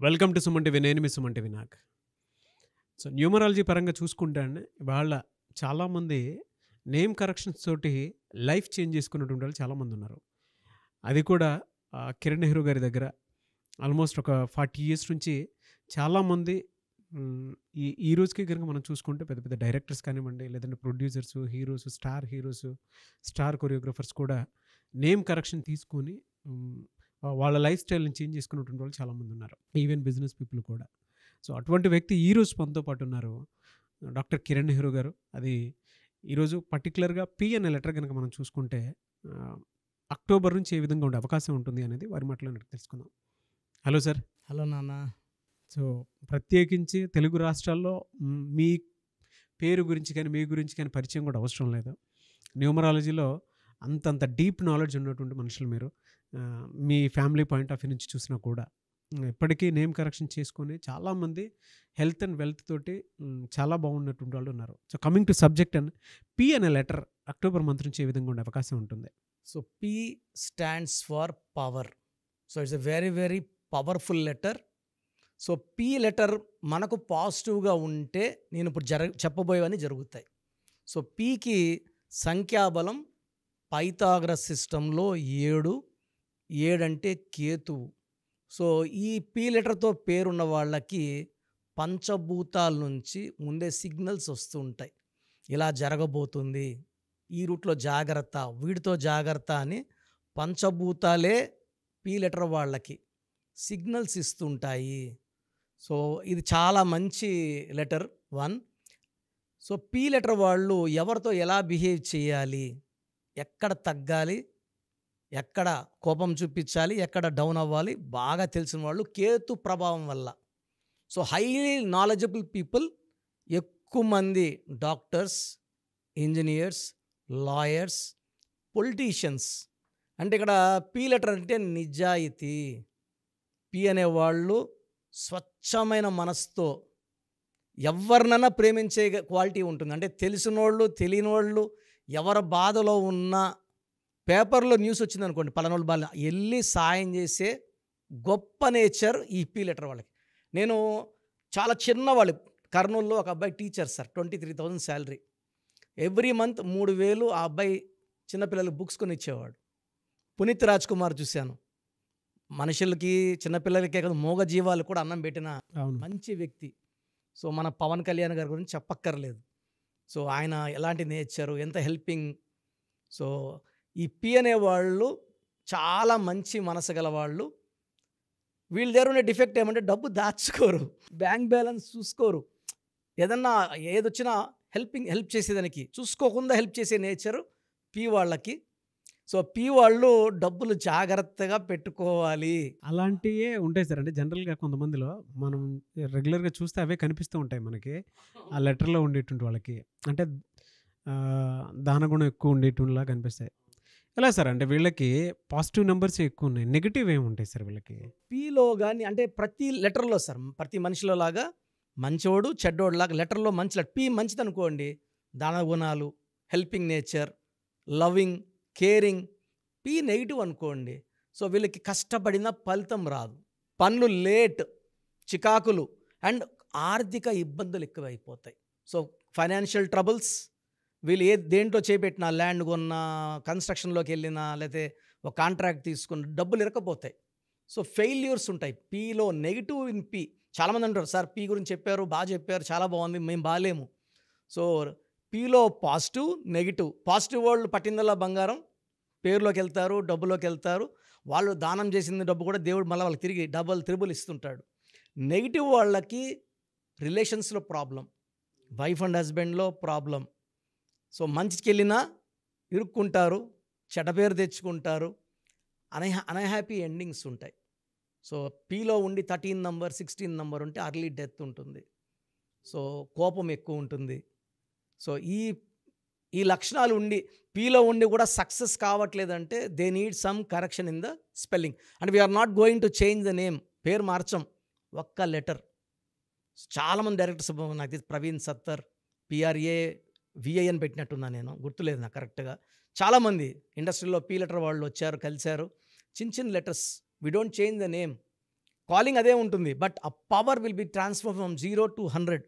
Welcome to Suman TV. నేను మీ Suman TV Nag. So numerology పరంగా చూసుకుంటే అండి, ఇవాళ చాలామంది నేమ్ కరెక్షన్స్ తోటి లైఫ్ చేంజ్ చేసుకున్నటువంటి వాళ్ళు చాలామంది ఉన్నారు. అది కూడా కిరణ్ నెహ్రూ గారి దగ్గర ఆల్మోస్ట్ ఒక 40 ఇయర్స్ నుంచి చాలామంది ఈ రోజుకి కనుక మనం చూసుకుంటే పెద్ద పెద్ద డైరెక్టర్స్ కానివ్వండి, లేదంటే producers, heroes, star heroes, star choreographers కూడా నేమ్ కరెక్షన్ తీసుకొని వాళ్ళ లైఫ్ స్టైల్ని చేంజ్ చేసుకున్నటువంటి వాళ్ళు చాలామంది ఉన్నారు. ఈవెన్ బిజినెస్ పీపుల్ కూడా. సో అటువంటి వ్యక్తి ఈరోజు మనతో పాటు ఉన్నారు, డాక్టర్ కిరణ్ నెహ్రూ గారు. అది ఈరోజు పర్టికులర్గా పి అనే లెటర్ కనుక మనం చూసుకుంటే అక్టోబర్ నుంచి ఏ విధంగా ఉండే అవకాశం ఉంటుంది అనేది వారి మాటలో తెలుసుకుందాం. Hello sir. హలో నాన్న. సో ప్రత్యేకించి తెలుగు రాష్ట్రాల్లో మీ పేరు గురించి కానీ మీ గురించి కానీ పరిచయం కూడా అవసరం లేదు. న్యూమరాలజీలో అంతంత డీప్ నాలెడ్జ్ ఉన్నటువంటి మనుషులు మీరు. మీ ఫ్యామిలీ పాయింట్ ఆఫ్ వ్యూ నుంచి చూసినా కూడా ఇప్పటికీ నేమ్ కరెక్షన్ చేసుకొని చాలామంది హెల్త్ అండ్ వెల్త్ తోటి చాలా బాగున్నటువంటి వాళ్ళు ఉన్నారు. So coming to subject and P అనే లెటర్ అక్టోబర్ మంత్ నుంచి ఏ విధంగా ఉండే అవకాశం ఉంటుంది? So P stands for power. So it's a very very powerful letter. So P letter మనకు పాజిటివ్గా ఉంటే నేను ఇప్పుడు చెప్పబోయేవన్నీ జరుగుతాయి. సో పికి సంఖ్యాబలం పైథాగరస్ సిస్టంలో 7 అంటే కేతువు. సో ఈ పి లెటర్తో పేరున్న వాళ్ళకి పంచభూతాల నుంచి ముందే సిగ్నల్స్ వస్తూ ఉంటాయి. ఇలా జరగబోతుంది, ఈ రూట్లో జాగ్రత్త, వీడితో జాగ్రత్త అని పంచభూతాలే పి లెటర్ వాళ్ళకి సిగ్నల్స్ ఇస్తుంటాయి. సో ఇది చాలా మంచి లెటర్ 1. సో పి లెటర్ వాళ్ళు ఎవరితో ఎలా బిహేవ్ చేయాలి, ఎక్కడ తగ్గాలి, ఎక్కడ కోపం చూపించాలి, ఎక్కడ డౌన్ అవ్వాలి బాగా తెలిసిన వాళ్ళు కేతు ప్రభావం వల్ల. సో హైలీ నాలెడ్జబుల్ పీపుల్, ఎక్కువ మంది డాక్టర్స్, ఇంజనీర్స్, లాయర్స్, పొలిటీషియన్స్. అంటే ఇక్కడ పి లెటర్ అంటే నిజాయితీ. పి అనేవాళ్ళు స్వచ్ఛమైన మనసుతో ఎవరినైనా ప్రేమించే క్వాలిటీ ఉంటుంది. అంటే తెలిసినోళ్ళు తెలియని ఎవరి బాధలో ఉన్న పేపర్లో న్యూస్ వచ్చిందనుకోండి, పలానోళ్ళు బాగా వెళ్ళి సాయం చేసే గొప్ప నేచర్ ఈ పి లెటర్ వాళ్ళకి. నేను చాలా చిన్నవాళ్ళు, కర్నూలులో ఒక అబ్బాయి teacher sir, 23,000 salary. Every month 3,000 ఆ అబ్బాయి చిన్నపిల్లలకి బుక్స్ కొని ఇచ్చేవాడు. పునీత్ రాజ్ కుమార్ చూశాను, మనుషులకి చిన్నపిల్లలకే కాదు మూగ జీవాలు కూడా అన్నం పెట్టిన మంచి వ్యక్తి. సో మన పవన్ కళ్యాణ్ గారి గురించి చెప్పక్కర్లేదు. సో ఆయన ఎలాంటి నేచరు, ఎంత హెల్పింగ్. సో ఈ పి అనేవాళ్ళు చాలా మంచి మనసు గల వాళ్ళు. వీళ్ళ దగ్గర ఉండే డిఫెక్ట్ ఏమంటే డబ్బు దాచుకోరు, బ్యాంక్ బ్యాలెన్స్ చూసుకోరు, ఏదన్నా ఏదొచ్చినా హెల్ప్ చేసేదానికి చూసుకోకుండా హెల్ప్ చేసే నేచరు పి వాళ్ళకి. సో పి వాళ్ళు డబ్బులు జాగ్రత్తగా పెట్టుకోవాలి. అలాంటివే ఉంటాయి సార్. అంటే జనరల్గా కొంతమందిలో మనం రెగ్యులర్గా చూస్తే అవే కనిపిస్తూ ఉంటాయి మనకి ఆ లెటర్లో ఉండేటువంటి వాళ్ళకి. అంటే దానగుణం ఎక్కువ ఉండేటువంటిలా కనిపిస్తాయి. ఎలా సార్? అంటే వీళ్ళకి పాజిటివ్ నెంబర్స్ ఎక్కువ ఉన్నాయి, నెగిటివ్ ఏమి ఉంటాయి సార్ వీళ్ళకి? పిలో కానీ అంటే ప్రతి లెటర్లో సార్, ప్రతి మనిషిలో లాగా మంచోడు చెడ్డోడు లాగా లెటర్లో మంచి లెటర్ పి మంచిది అనుకోండి, దానగుణాలు, helping nature, loving, caring. P negative అనుకోండి, సో వీళ్ళకి కష్టపడిన ఫలితం రాదు, పనులు లేట్, చికాకులు అండ్ ఆర్థిక ఇబ్బందులు ఎక్కువైపోతాయి. So financial troubles. వీళ్ళు దేంట్లో చేపెట్టినా, ల్యాండ్ కొన్నా, కన్స్ట్రక్షన్లోకి వెళ్ళినా, లేకపోతే ఒక కాంట్రాక్ట్ తీసుకున్న డబ్బులు ఇరకపోతాయి. సో ఫెయిల్యూర్స్ ఉంటాయి పిలో. Negative in P. చాలామంది అంటారు సార్ పి గురించి చెప్పారు, బాగా చెప్పారు, చాలా బాగుంది, మేము బాగాలేము. సో పిలో పాజిటివ్, నెగిటివ్. పాజిటివ్ వాళ్ళు పట్టిందల్లా బంగారం, పేరులోకి వెళ్తారు, డబ్బులోకి వెళ్తారు. వాళ్ళు దానం చేసిన డబ్బు కూడా దేవుడు మళ్ళీ వాళ్ళకి తిరిగి డబల్ త్రిబుల్ ఇస్తుంటాడు. నెగిటివ్ వాళ్ళకి రిలేషన్స్లో ప్రాబ్లం, వైఫ్ అండ్ హస్బెండ్లో ప్రాబ్లం. సో మంచికి వెళ్ళినా ఇరుక్కుంటారు, చెడ్డ పేరు తెచ్చుకుంటారు, అన్హ్యాపీ ఎండింగ్స్ ఉంటాయి. సో పిలో ఉండి 13 నంబర్ 16 నంబర్ ఉంటే అర్లీ డెత్ ఉంటుంది. సో కోపం ఎక్కువ ఉంటుంది. సో ఈ లక్షణాలు ఉండి పిలో ఉండి కూడా సక్సెస్ కావట్లేదంటే they need some correction in the spelling. And we are not going to change the name. పేరు మార్చం, ఒక్క లెటర్. చాలామంది డైరెక్టర్స్, నాకు తెలిసి ప్రవీణ్ సత్తర్, PRAVIN పెట్టినట్టున్నా, నేను గుర్తులేదు నాకు కరెక్ట్గా. చాలామంది ఇండస్ట్రీలో పి లెటర్ వాళ్ళు వచ్చారు, కలిశారు. చిన్న చిన్న letters, we don't change the name. Calling అదే ఉంటుంది, బట్ ఆ power will be transfer from 0 to 100.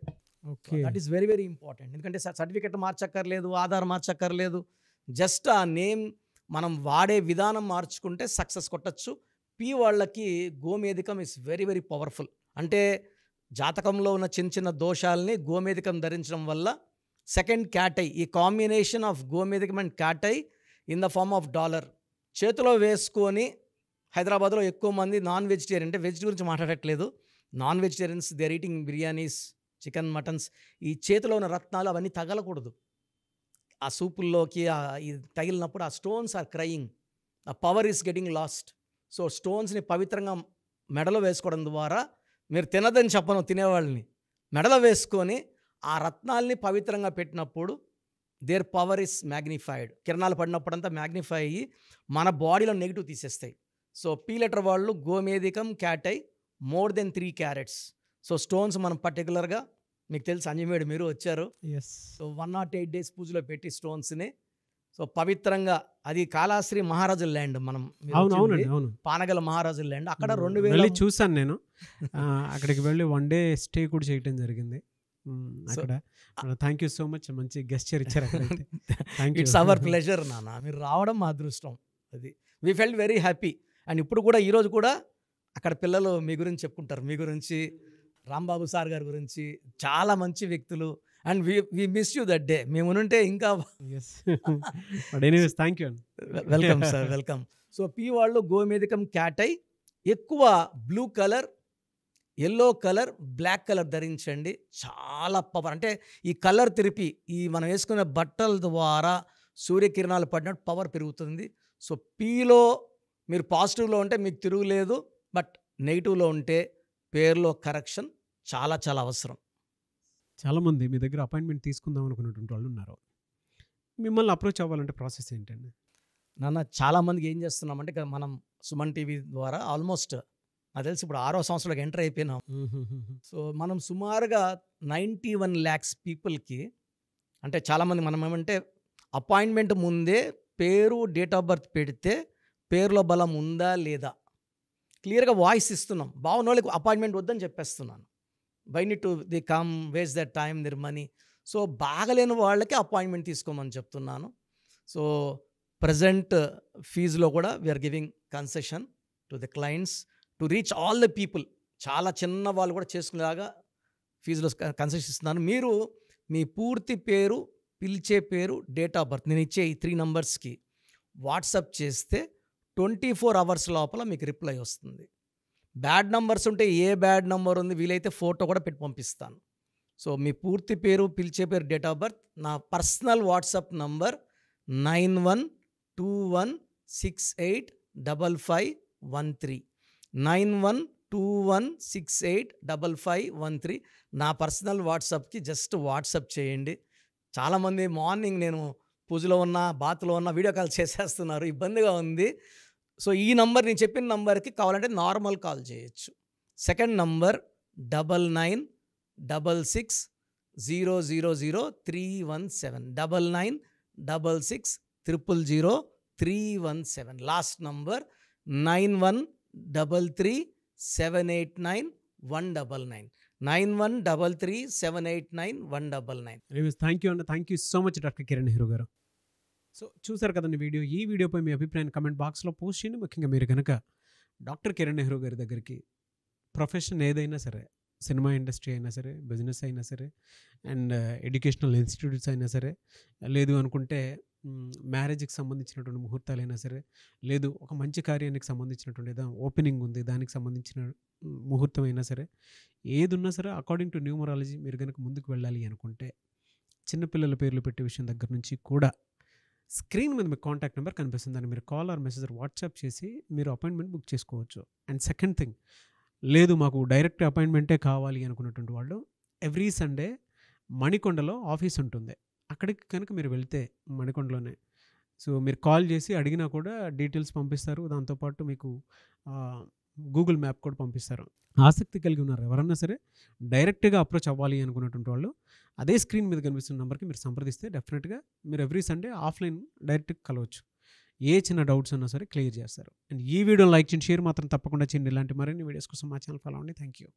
Okay. That is very very important. ఎందుకంటే సర్టిఫికెట్ మార్చక్కర్లేదు, ఆధార్ మార్చక్కర్లేదు, జస్ట్ ఆ నేమ్ మనం వాడే విధానం మార్చుకుంటే సక్సెస్ కొట్టచ్చు. పి వాళ్ళకి గోమేధికం ఇస్ వెరీ వెరీ పవర్ఫుల్. అంటే జాతకంలో ఉన్న చిన్న చిన్న దోషాలని గోమేధికం ధరించడం వల్ల సెకండ్ క్యాట్ ఐ, ఈ కాంబినేషన్ ఆఫ్ గోమేధికం and cat eye in the form of dollar చేతిలో వేసుకొని, హైదరాబాద్లో ఎక్కువ మంది నాన్ వెజిటేరియన్, అంటే వెజ్ గురించి మాట్లాడట్లేదు, non vegetarians they are eating biryanis, chicken, muttons. ఈ చేతిలో ఉన్న రత్నాలు అవన్నీ తగలకూడదు. ఆ సూపుల్లోకి ఇది తగిలినప్పుడు ఆ స్టోన్స్ ఆర్ క్రయింగ్, ఆ power is getting lost. So స్టోన్స్ని పవిత్రంగా మెడలో వేసుకోవడం ద్వారా, మీరు తినదని చెప్పను తినేవాళ్ళని, మెడలో వేసుకొని ఆ రత్నాల్ని పవిత్రంగా పెట్టినప్పుడు దేర్ పవర్ ఇస్ మ్యాగ్నిఫైడ్. కిరణాలు పడినప్పుడంతా మ్యాగ్నిఫై అయ్యి మన బాడీలో నెగిటివ్ తీసేస్తాయి. సో పీ లెటర్ వాళ్ళు గోమేధికం, cat eye, more than 3 carats. So stones మనం పర్టికులర్గా, మీకు తెలుసు అంజమేడు మీరు వచ్చారు, ఎస్. సో 108 days పూజలో పెట్టి స్టోన్స్ని సో పవిత్రంగా, అది కాళాశ్రీ మహారాజుల ల్యాండ్, మనం మీరు అవును, వచ్చింది అవునండి, అవును. పానగల మహారాజుల ల్యాండ్, అక్కడ వెళ్ళి 2000 చూసాను నేను. అక్కడికి వెళ్ళి 1 day స్టే కూడా చేయటం జరిగింది. అక్కడ థ్యాంక్ యూ సో మచ్, మంచి గెస్చర్ ఇచ్చారు అక్కడైతే. Thank you. It's our pleasure నాన్న, మీరు రావడం మా అదృష్టం. అది we felt very happy. And ఇప్పుడు కూడా ఈరోజు కూడా అక్కడ పిల్లలు మీ గురించి చెప్పుకుంటారు, మీ గురించి, రాంబాబు సార్ గారి గురించి, చాలా మంచి వ్యక్తులు. And we miss you that day. మేము ఉంటే ఇంకా yes. But anyways thank you అండి. Welcome sir, welcome. So P వాళ్ళు గోమేధికం, క్యాట్ ఐ, ఎక్కువ blue colour, yellow colour, black colour ధరించండి. చాలా పవర్. అంటే ఈ కలర్ తెరిపి, ఈ మనం వేసుకునే బట్టల ద్వారా సూర్యకిరణాలు పడినట్టు పవర్ పెరుగుతుంది. సో పీలో మీరు పాజిటివ్లో ఉంటే మీకు తిరుగులేదు, బట్ నెగిటివ్లో ఉంటే పేరులో కరెక్షన్ చాలా చాలా అవసరం. చాలామంది మీ దగ్గర అపాయింట్మెంట్ తీసుకుందాం అనుకున్నటువంటి వాళ్ళు ఉన్నారు. మిమ్మల్ని అప్రోచ్ అవ్వాలంటే ప్రాసెస్ ఏంటండి? నాన్న చాలామందికి ఏం చేస్తున్నామంటే, ఇక మనం సుమన్ టీవీ ద్వారా ఆల్మోస్ట్ నాకు తెలిసి ఇప్పుడు 6వ సంవత్సరంలోకి ఎంటర్ అయిపోయినాం. సో మనం సుమారుగా 91 lakhs పీపుల్కి, అంటే చాలామంది మనం ఏమంటే అపాయింట్మెంట్ ముందే పేరు, డేట్ ఆఫ్ బర్త్ పెడితే పేరులో బలం ఉందా లేదా క్లియర్గా వాయిస్ ఇస్తున్నాం. బాగున్న వాళ్ళకి అపాయింట్మెంట్ వద్దని చెప్పేస్తున్నాను. Why need to the come, waste that time, their money. So బాగలేని వాళ్ళకి అపాయింట్మెంట్ తీసుకోమని చెప్తున్నాను. సో ప్రజెంట్ ఫీజులో కూడా we are giving concession to the clients to reach all the people. చాలా చిన్న వాళ్ళు కూడా చేసుకునేలాగా ఫీజులో కన్సెషన్ ఇస్తున్నాను. మీరు మీ పూర్తి పేరు, పిలిచే పేరు, డేట్ ఆఫ్ బర్త్ నేను ఇచ్చే ఈ 3 numbers వాట్సాప్ చేస్తే 24 hours లోపల మీకు రిప్లై వస్తుంది. బ్యాడ్ నంబర్స్ ఉంటే ఏ బ్యాడ్ నంబర్ ఉంది వీలైతే ఫోటో కూడా పెట్టి పంపిస్తాను. సో మీ పూర్తి పేరు, పిలిచే పేరు, డేట్ ఆఫ్ బర్త్, నా పర్సనల్ వాట్సాప్ నంబర్ 9121685513 9121685513 నా పర్సనల్ వాట్సాప్కి జస్ట్ వాట్సాప్ చేయండి. చాలామంది మార్నింగ్ నేను పూజలో ఉన్న, బాత్లో ఉన్న వీడియో కాల్ చేసేస్తున్నారు, ఇబ్బందిగా ఉంది. సో ఈ నంబర్, నేను చెప్పిన నంబర్కి కావాలంటే నార్మల్ కాల్ చేయొచ్చు. Second number 9966000317 9966000317. Last number 9133789199 9133789199. Thank you అండి. Thank you so much doctor Kiran Nehru గారు. సో చూసారు కదండి వీడియో. ఈ వీడియోపై మీ అభిప్రాయాన్ని కమెంట్ బాక్స్లో పోస్ట్ చేయండి. ముఖ్యంగా మీరు కనుక డాక్టర్ కిరణ్ నెహ్రూ గారి దగ్గరికి ప్రొఫెషన్ ఏదైనా సరే, సినిమా ఇండస్ట్రీ అయినా సరే, బిజినెస్ అయినా సరే, అండ్ ఎడ్యుకేషనల్ ఇన్స్టిట్యూట్స్ అయినా సరే, లేదు అనుకుంటే మ్యారేజ్కి సంబంధించినటువంటి ముహూర్తాలైనా సరే, లేదు ఒక మంచి కార్యానికి సంబంధించినటువంటి ఏదో ఓపెనింగ్ ఉంది దానికి సంబంధించిన ముహూర్తం అయినా సరే, ఏది ఉన్నా సరే అకార్డింగ్ టు న్యూమరాలజీ మీరు కనుక ముందుకు వెళ్ళాలి అనుకుంటే, చిన్నపిల్లల పేర్లు పెట్టే విషయం దగ్గర నుంచి కూడా స్క్రీన్ మీద మీకు కాంటాక్ట్ నెంబర్ కనిపిస్తుంది. దాన్ని మీరు కాల్ ఆర్ మెసేజ్ వాట్సాప్ చేసి మీరు అపాయింట్మెంట్ బుక్ చేసుకోవచ్చు. అండ్ సెకండ్ థింగ్, లేదు మాకు డైరెక్ట్ అపాయింట్మెంటే కావాలి అనుకున్నటువంటి వాళ్ళు ఎవ్రీ సండే మణికొండలో ఆఫీస్ ఉంటుంది. అక్కడికి కనుక మీరు వెళ్తే మణికొండలోనే, సో మీరు కాల్ చేసి అడిగినా కూడా డీటెయిల్స్ పంపిస్తారు. దాంతోపాటు మీకు గూగుల్ మ్యాప్ కూడా పంపిస్తారు. ఆసక్తి కలిగి ఉన్నారు ఎవరన్నా సరే డైరెక్ట్గా అప్రోచ్ అవ్వాలి అనుకున్నటువంటి వాళ్ళు అదే స్క్రీన్ మీద కనిపిస్తున్న నెంబర్కి మీరు సంప్రదిస్తే డెఫినెట్గా మీరు ఎవ్రీ సండే ఆఫ్లైన్ డైరెక్ట్గా కలవచ్చు. ఏ చిన్న డౌట్స్ ఉన్నా సరే క్లియర్ చేస్తారు. అండ్ ఈ వీడియోని లైక్ చేయండి, షేర్ మాత్రం తప్పకుండా చేయండి. ఇలాంటి మరిన్ని వీడియోస్ కోసం మా ఛానల్ ఫాలో అవ్వండి. Thank you.